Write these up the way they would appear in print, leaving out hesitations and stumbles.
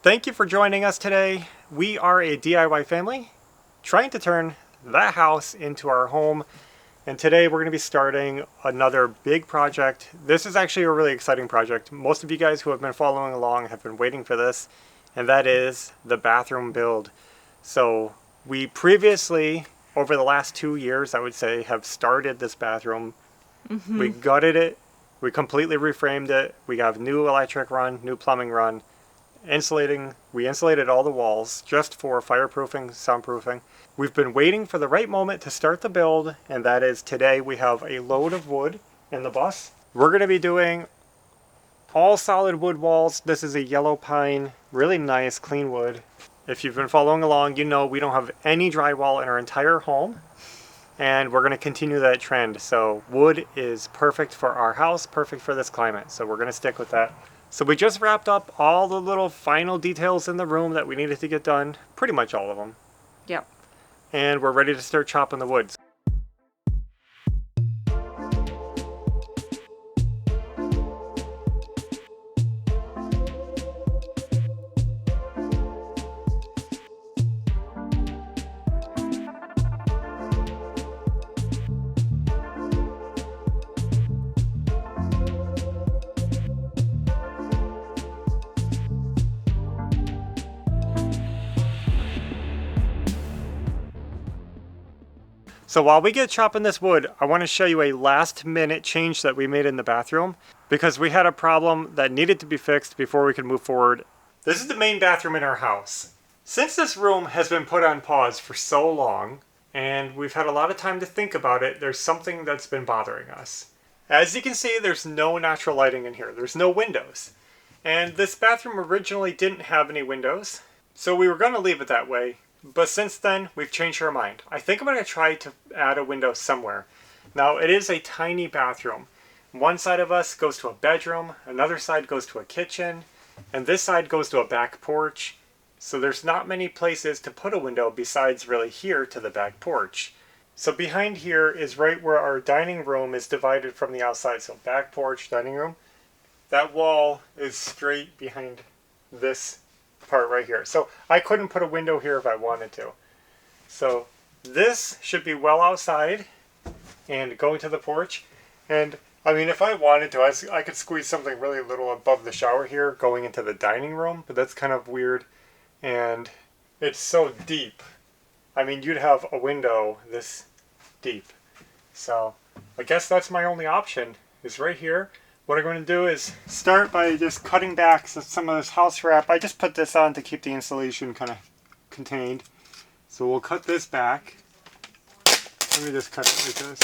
Thank you for joining us today. We are a DIY family trying to turn that house into our home. And today we're going to be starting another big project. This is actually a really exciting project. Most of you guys who have been following along have been waiting for this, and that is the bathroom build. So we previously, over the last 2 years, I would say, have started this bathroom. We gutted it. We completely reframed it. We have new electric run, new plumbing run. We insulated all the walls just for fireproofing, soundproofing. We've been waiting for the right moment to start the build, and that is today. We have a load of wood in the bus. We're going to be doing all solid wood walls. This is a yellow pine, really nice, clean wood. If you've been following along, you know we don't have any drywall in our entire home, and we're going to continue that trend. So wood is perfect for our house, perfect for this climate, so we're going to stick with that. So we just wrapped up all the little final details in the room that we needed to get done, pretty much all of them. Yep. And we're ready to start chopping the wood. So while we get chopping this wood, I want to show you a last minute change that we made in the bathroom because we had a problem that needed to be fixed before we could move forward. This is the main bathroom in our house. Since this room has been put on pause for so long and we've had a lot of time to think about it, there's something that's been bothering us. As you can see, there's no natural lighting in here. There's no windows. And this bathroom originally didn't have any windows, so we were going to leave it that way. But since then, we've changed our mind. I think I'm going to try to add a window somewhere. Now, it is a tiny bathroom. One side of us goes to a bedroom, another side goes to a kitchen, and this side goes to a back porch. So there's not many places to put a window besides really here to the back porch. So behind here is right where our dining room is divided from the outside. So back porch, dining room. That wall is straight behind this part right here. So I couldn't put a window here if I wanted to. So this should be well outside and going to the porch. And I mean, if I wanted to, I could squeeze something really little above the shower here going into the dining room, but that's kind of weird. And it's so deep. I mean, you'd have a window this deep. So I guess that's my only option is right here. What I'm going to do is start by just cutting back some of this house wrap. I just put this on to keep the insulation kind of contained. So we'll cut this back. Let me just cut it like this.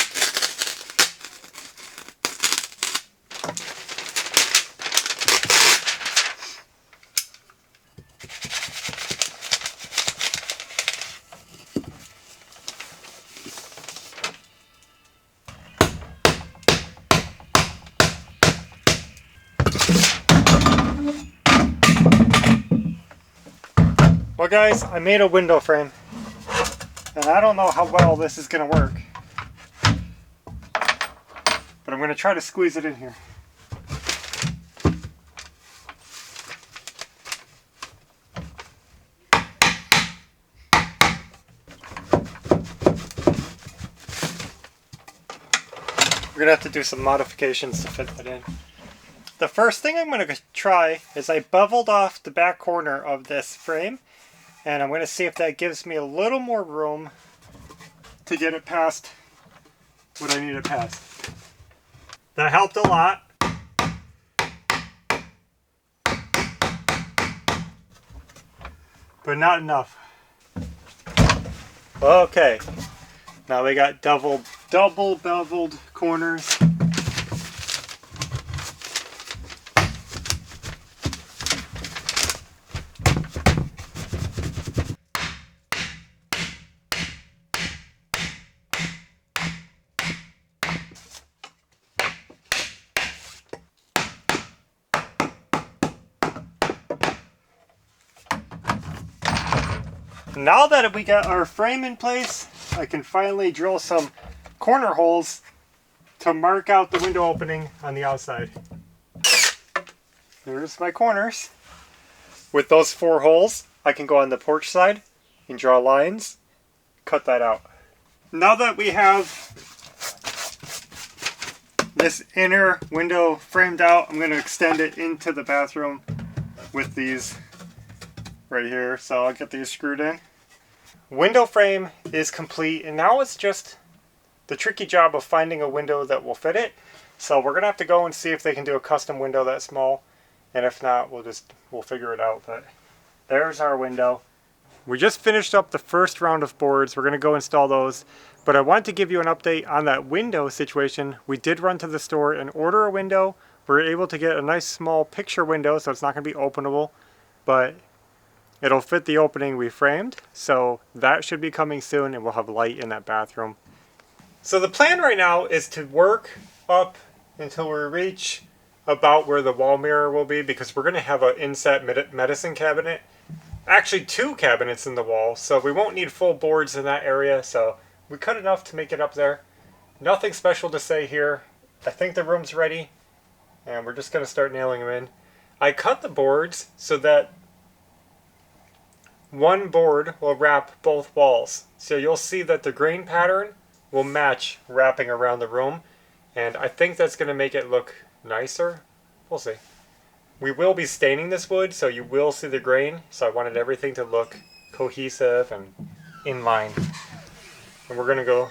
Well guys, I made a window frame, and I don't know how well this is going to work, but I'm going to try to squeeze it in here. We're going to have to do some modifications to fit that in. The first thing I'm going to try is I beveled off the back corner of this frame. And I'm going to see if that gives me a little more room to get it past what I need it past. That helped a lot. But not enough. Okay. Now we got double beveled corners. Now that we got our frame in place, I can finally drill some corner holes to mark out the window opening on the outside. There's my corners. With those 4 holes, I can go on the porch side and draw lines, cut that out. Now that we have this inner window framed out, I'm going to extend it into the bathroom with these right here. So I'll get these screwed in. Window frame is complete, and now it's just the tricky job of finding a window that will fit it. So we're going to have to go and see if they can do a custom window that small, and if not, we'll figure it out. But there's our window. We just finished up the first round of boards. We're going to go install those. But I wanted to give you an update on that window situation. We did run to the store and order a window. We were able to get a nice small picture window, so it's not going to be openable, but it'll fit the opening we framed. So that should be coming soon, and we'll have light in that bathroom. So the plan right now is to work up until we reach about where the wall mirror will be, because we're going to have an inset medicine cabinet. Actually 2 cabinets in the wall, so we won't need full boards in that area, so we cut enough to make it up there. Nothing special to say here. I think the room's ready, and we're just going to start nailing them in. I cut the boards so that one board will wrap both walls. So you'll see that the grain pattern will match wrapping around the room, and I think that's going to make it look nicer. We'll see. We will be staining this wood, so you will see the grain, so I wanted everything to look cohesive and in line. And we're going to go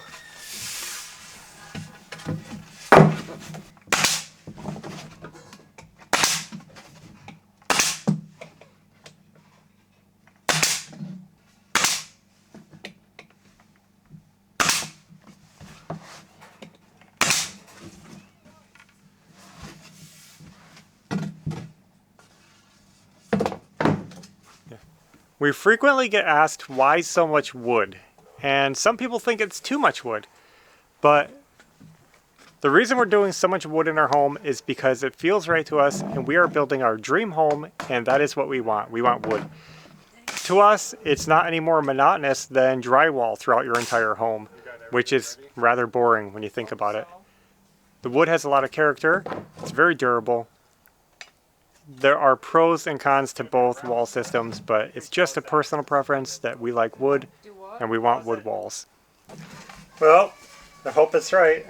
We frequently get asked why so much wood, and some people think it's too much wood, but the reason we're doing so much wood in our home is because it feels right to us, and we are building our dream home, and that is what we want. We want wood. To us, it's not any more monotonous than drywall throughout your entire home, which is rather boring when you think about it. The wood has a lot of character, it's very durable. There are pros and cons to both wall systems, but it's just a personal preference that we like wood, and we want wood walls. Well, I hope it's right.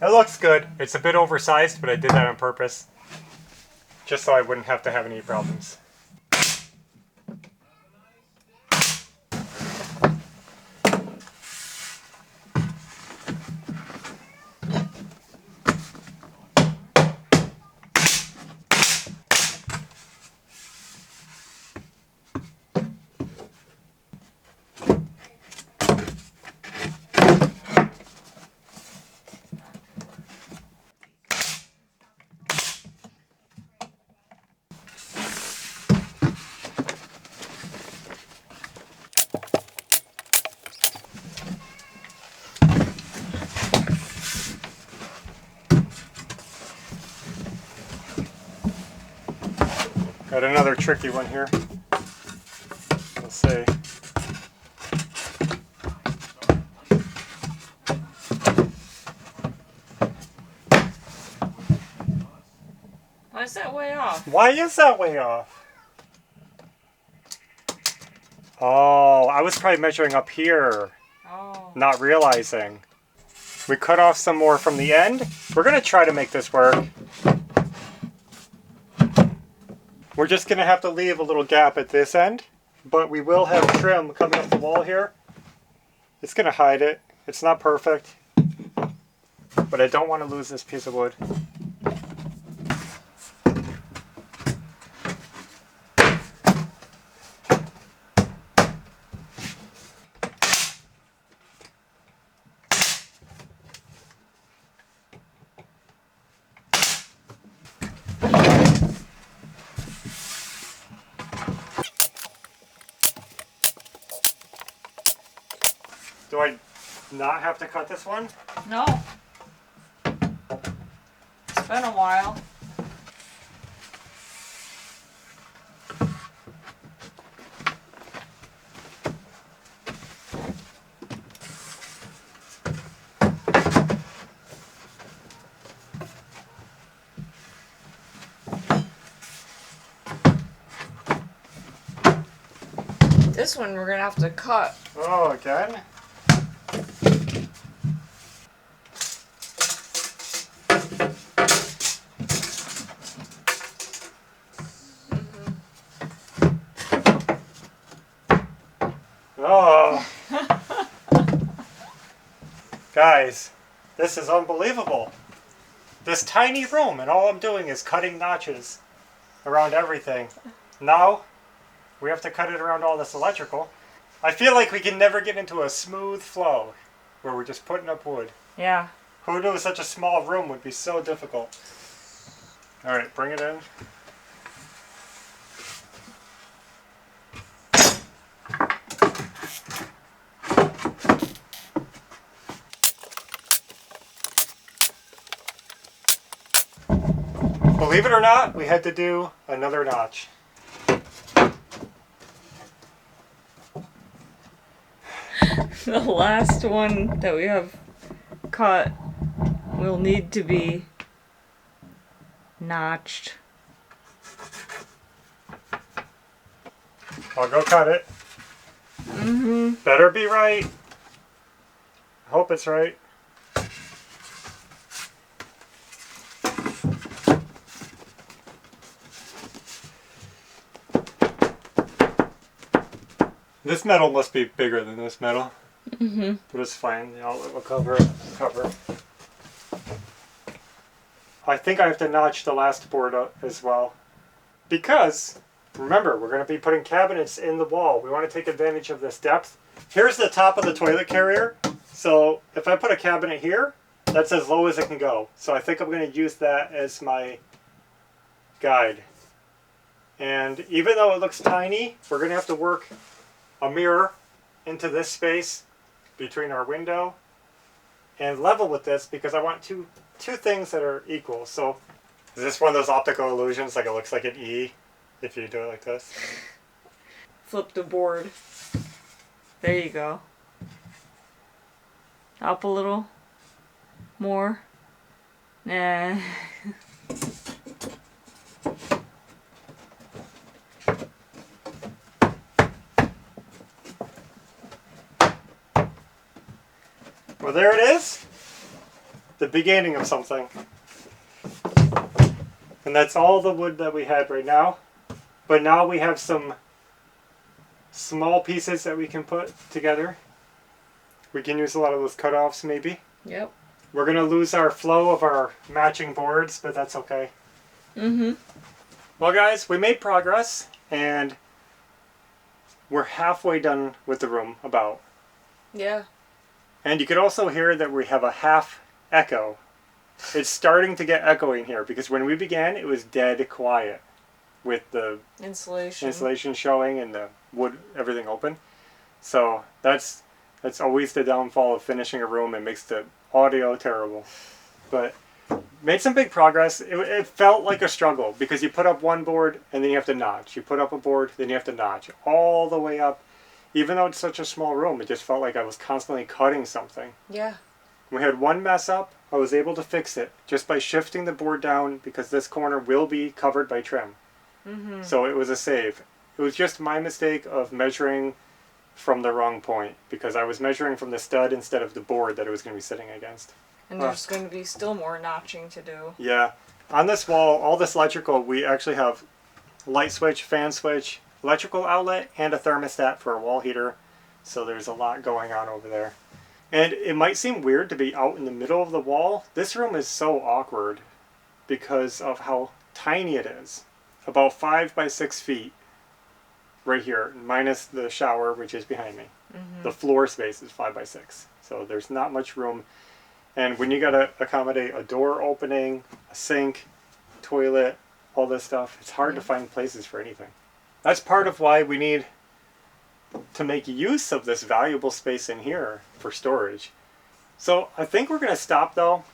It looks good. It's a bit oversized, but I did that on purpose, just so I wouldn't have to have any problems. Got another tricky one here. Let's see. Why is that way off? Why is that way off? Oh, I was probably measuring up here, not realizing. We cut off some more from the end. We're going to try to make this work. We're just going to have to leave a little gap at this end, but we will have trim coming up the wall here. It's going to hide it. It's not perfect, but I don't want to lose this piece of wood. Do I not have to cut this one? No. It's been a while. this one we're gonna have to cut. Oh, again? Oh. Guys, this is unbelievable. This tiny room, and all I'm doing is cutting notches around everything. Now, we have to cut it around all this electrical. I feel like we can never get into a smooth flow where we're just putting up wood. Yeah. Who knew such a small room would be so difficult? Alright, bring it in. Believe it or not, we had to do another notch. The last one that we have cut will need to be notched. I'll go cut it. Better be right. I hope it's right. This metal must be bigger than this metal. But it's fine. We'll cover it. I think I have to notch the last board up as well. Because, remember, we're going to be putting cabinets in the wall. We want to take advantage of this depth. Here's the top of the toilet carrier. So if I put a cabinet here, that's as low as it can go. So I think I'm going to use that as my guide. And even though it looks tiny, we're going to have to work a mirror into this space between our window and level with this because I want two things that are equal. So is this one of those optical illusions, like it looks like an E if you do it like this? Flip the board. There you go. Up a little more. Nah. Well, there it is. The beginning of something. And that's all the wood that we had right now. But now we have some small pieces that we can put together. We can use a lot of those cutoffs maybe. Yep. We're going to lose our flow of our matching boards, but that's okay. Well, guys, we made progress, and we're halfway done with the room, about. Yeah. And you could also hear that we have a half echo. It's starting to get echoing here, because when we began, it was dead quiet with the insulation showing and the wood, everything open. So that's always the downfall of finishing a room. It makes the audio terrible. But made some big progress. It felt like a struggle because you put up one board and then you have to notch. You put up a board, then you have to notch all the way up. Even though it's such a small room, it just felt like I was constantly cutting something. Yeah. We had one mess up. I was able to fix it just by shifting the board down because this corner will be covered by trim. So it was a save. It was just my mistake of measuring from the wrong point because I was measuring from the stud instead of the board that it was going to be sitting against. And there's going to be still more notching to do. Yeah. On this wall, all this electrical, we actually have light switch, fan switch, electrical outlet, and a thermostat for a wall heater. So there's a lot going on over there. And it might seem weird to be out in the middle of the wall. This room is so awkward because of how tiny it is. About 5 by 6 feet right here, minus the shower, which is behind me. The floor space is 5 by 6. So there's not much room. And when you got to accommodate a door opening, a sink, toilet, all this stuff, it's hard to find places for anything. That's part of why we need to make use of this valuable space in here for storage. So I think we're going to stop though.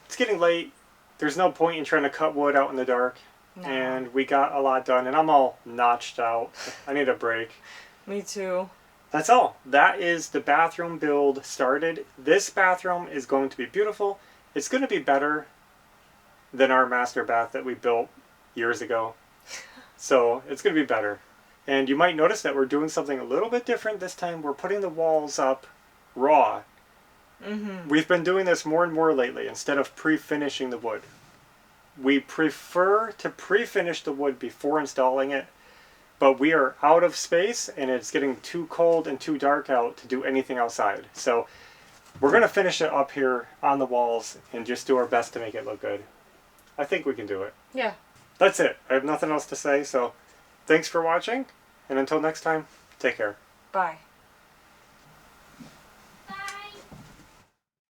It's getting late. There's no point in trying to cut wood out in the dark. No. And we got a lot done and I'm all notched out. I need a break. Me too. That's all. That is the bathroom build started. This bathroom is going to be beautiful. It's going to be better than our master bath that we built years ago. So it's going to be better. And you might notice that we're doing something a little bit different this time. We're putting the walls up raw. We've been doing this more and more lately instead of pre-finishing the wood. We prefer to pre-finish the wood before installing it, but we are out of space and it's getting too cold and too dark out to do anything outside. So we're going to finish it up here on the walls and just do our best to make it look good. I think we can do it. Yeah. That's it. I have nothing else to say, so thanks for watching, and until next time, take care. Bye.